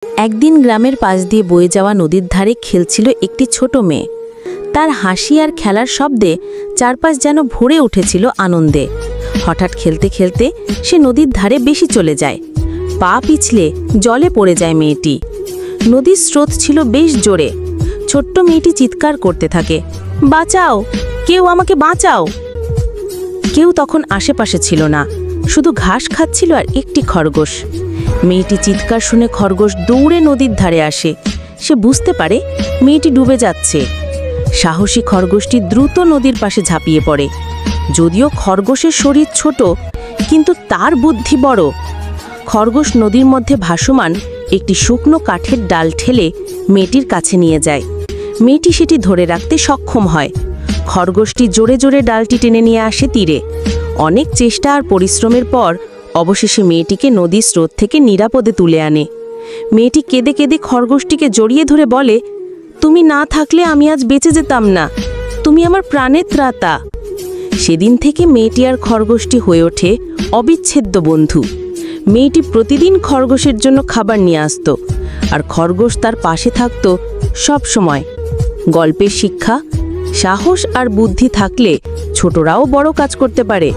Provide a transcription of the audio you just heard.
একদিন গ্রামের পাশ দিয়ে বয়ে যাওয়া নদীর ধারে খেলছিল একটি ছোট মেয়ে। তার হাসি আর খেলার শব্দে চারপাশ যেন ভরে উঠেছিল আনন্দে। হঠাৎ খেলতে খেলতে সে নদীর ধারে বেশি চলে যায়। পা পিছলে জলে পড়ে যায় মেয়েটি। নদীর স্রোত ছিল বেশ জোরে। ছোট্ট মেয়েটি চিৎকার করতে থাকে, বাঁচাও, কেউ আমাকে বাঁচাও। কেউ তখন আশেপাশে ছিল না, শুধু ঘাস খাচ্ছিল আর একটি খরগোশ। মেয়েটি চিৎকার শুনে খরগোশ দৌড়ে নদীর ধারে আসে। সে বুঝতে পারে মেয়েটি ডুবে যাচ্ছে। সাহসী খরগোশটি দ্রুত নদীর পাশে ঝাঁপিয়ে পড়ে। যদিও খরগোশের শরীর ছোট, কিন্তু তার বুদ্ধি বড়। খরগোশ নদীর মধ্যে ভাসমান একটি শুকনো কাঠের ডাল ঠেলে মেয়েটির কাছে নিয়ে যায়। মেয়েটি সেটি ধরে রাখতে সক্ষম হয়। খরগোশটি জোরে জোরে ডালটি টেনে নিয়ে আসে তীরে। অনেক চেষ্টা আর পরিশ্রমের পর অবশেষে মেয়েটিকে নদীর স্রোত থেকে নিরাপদে তুলে আনে। মেয়েটি কেঁদে কেঁদে খরগোশটিকে জড়িয়ে ধরে বলে, তুমি না থাকলে আমি আজ বেঁচে যেতাম না, তুমি আমার প্রাণের ত্রাতা। সেদিন থেকে মেয়েটি আর খরগোশটি হয়ে ওঠে অবিচ্ছেদ্য বন্ধু। মেয়েটি প্রতিদিন খরগোশের জন্য খাবার নিয়ে আসত, আর খরগোশ তার পাশে থাকত সব সময়। গল্পের শিক্ষা, সাহস আর বুদ্ধি থাকলে ছোটরাও বড় কাজ করতে পারে।